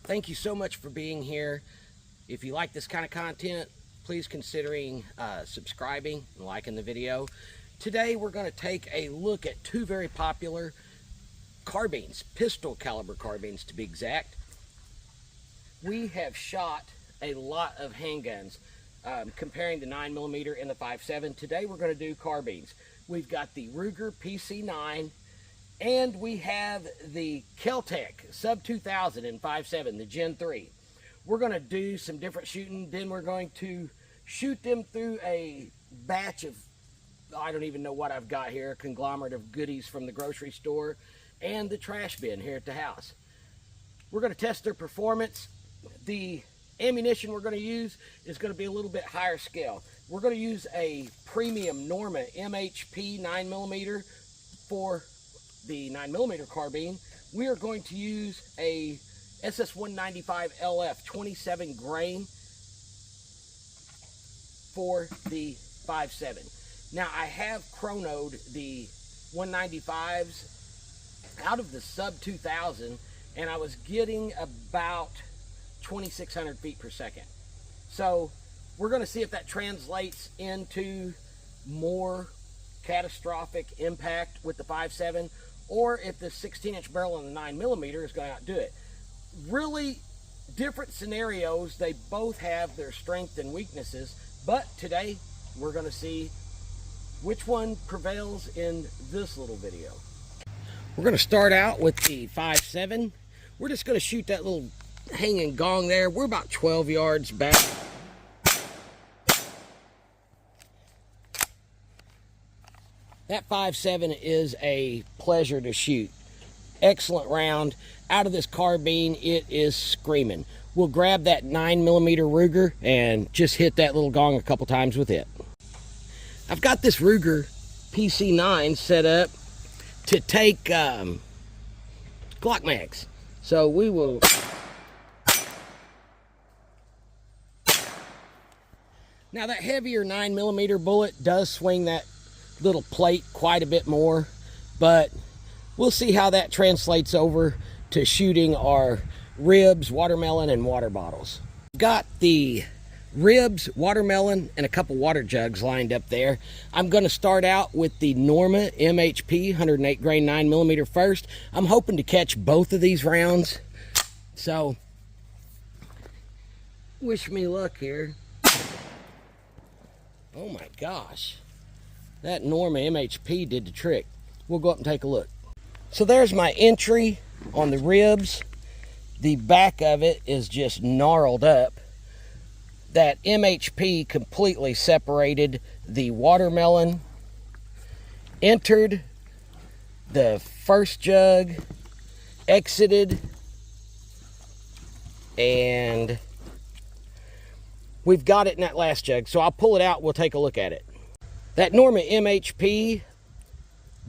Thank you so much for being here. If you like this kind of content, please considering subscribing and liking the video. Today we're going to take a look at two very popular carbines, pistol caliber carbines to be exact. We have shot a lot of handguns comparing the 9mm and the 5.7. Today we're going to do carbines. We've got the Ruger PC9 and we have the Kel-Tec Sub 2000 and 5.7, the Gen 3. We're going to do some different shooting, then we're going to shoot them through a batch of, I don't even know what I've got here, a conglomerate of goodies from the grocery store and the trash bin here at the house. We're going to test their performance. The ammunition we're going to use is going to be a little bit higher scale. We're going to use a premium Norma MHP 9mm for the 9mm carbine. We are going to use a SS195 LF 27 grain for the 5.7. Now I have chronoed the 195s out of the Sub 2000 and I was getting about 2,600 feet per second. So we're going to see if that translates into more catastrophic impact with the 5.7 or if the 16-inch barrel on the 9mm is going to outdo it. Really different scenarios. They both have their strengths and weaknesses, but today we're going to see which one prevails in this little video. We're going to start out with the 5.7. We're just going to shoot that little hanging gong there. We're about 12 yards back. That 5.7 is a pleasure to shoot. Excellent round. Out of this carbine, it is screaming. We'll grab that 9mm Ruger and just hit that little gong a couple times with it. I've got this Ruger PC9 set up to take Glock mags. So we will... Now that heavier 9mm bullet does swing that little plate quite a bit more, but we'll see how that translates over to shooting our ribs, watermelon, and water bottles. Got the ribs, watermelon, and a couple water jugs lined up there. I'm going to start out with the Norma MHP 108 grain 9mm first. I'm hoping to catch both of these rounds, so wish me luck here. Oh my gosh, that Norma MHP did the trick. We'll go up and take a look. So there's my entry on the ribs. The back of it is just gnarled up. That MHP completely separated the watermelon, entered the first jug, exited, and we've got it in that last jug. So I'll pull it out, we'll take a look at it. That Norma MHP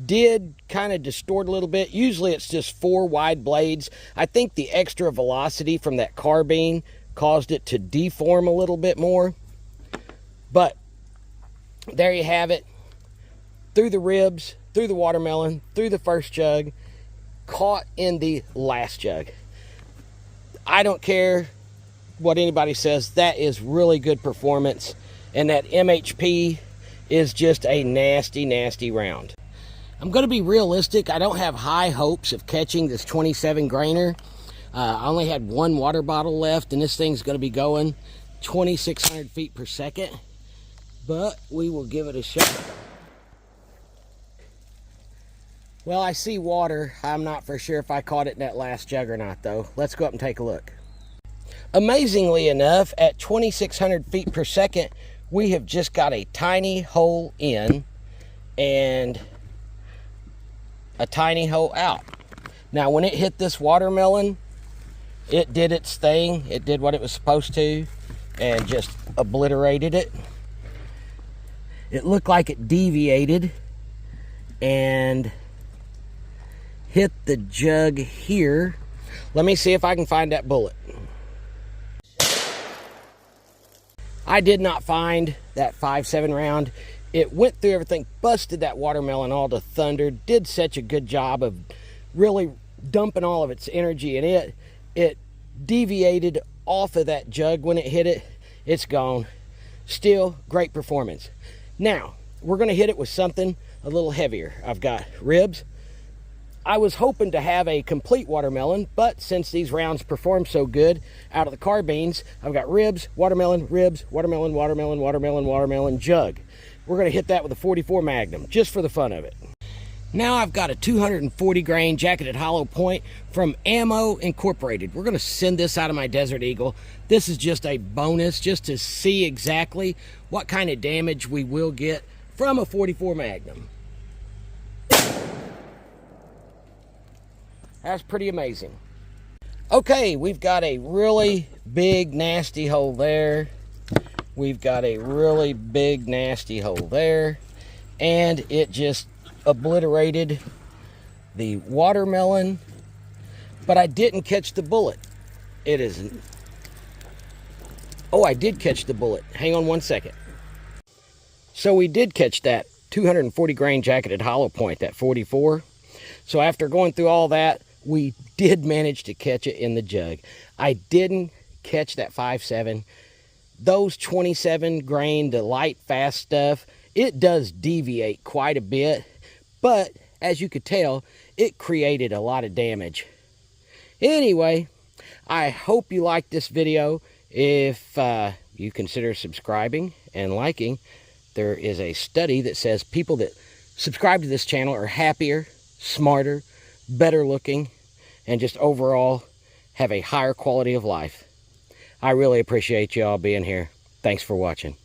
did kind of distort a little bit. Usually it's just 4 wide blades. I think the extra velocity from that carbine caused it to deform a little bit more. But there you have it. Through the ribs, through the watermelon, through the first jug, caught in the last jug. I don't care what anybody says, that is really good performance, and that MHP is just a nasty, nasty round. I'm going to be realistic. I don't have high hopes of catching this 27 grainer. I only had one water bottle left, and this thing's going to be going 2,600 feet per second, but we will give it a shot. Well, I see water. I'm not for sure if I caught it in that last jug or not, though. Let's go up and take a look. Amazingly enough, at 2,600 feet per second, we have just got a tiny hole in and a tiny hole out. Now, when it hit this watermelon, it did its thing. It did what it was supposed to and just obliterated it. It looked like it deviated and hit the jug here. Let me see if I can find that bullet. I did not find that 5.7 round. It went through everything, busted that watermelon all to thunder, did such a good job of really dumping all of its energy in it. It deviated off of that jug when it hit it. It's gone. Still great performance. Now, we're going to hit it with something a little heavier. I've got ribs. I was hoping to have a complete watermelon, but since these rounds perform so good out of the carbines, I've got ribs, watermelon, watermelon, watermelon, watermelon, jug. We're going to hit that with a 44 Magnum, just for the fun of it. Now I've got a 240 grain jacketed hollow point from Ammo Incorporated. We're going to send this out of my Desert Eagle. This is just a bonus, just to see exactly what kind of damage we will get from a 44 Magnum. That's pretty amazing. Okay, we've got a really big nasty hole there. We've got a really big nasty hole there. And it just obliterated the watermelon. But I didn't catch the bullet. It isn't. Oh, I did catch the bullet. Hang on one second. So we did catch that 240 grain jacketed hollow point, that 44. So after going through all that, we did manage to catch it in the jug. I didn't catch that 5.7. Those 27 grain, the light fast stuff, it does deviate quite a bit, but as you could tell, it created a lot of damage. Anyway, I hope you liked this video. If you consider subscribing and liking, there is a study that says people that subscribe to this channel are happier, smarter, better looking, and just overall have a higher quality of life. I really appreciate you all being here. Thanks for watching.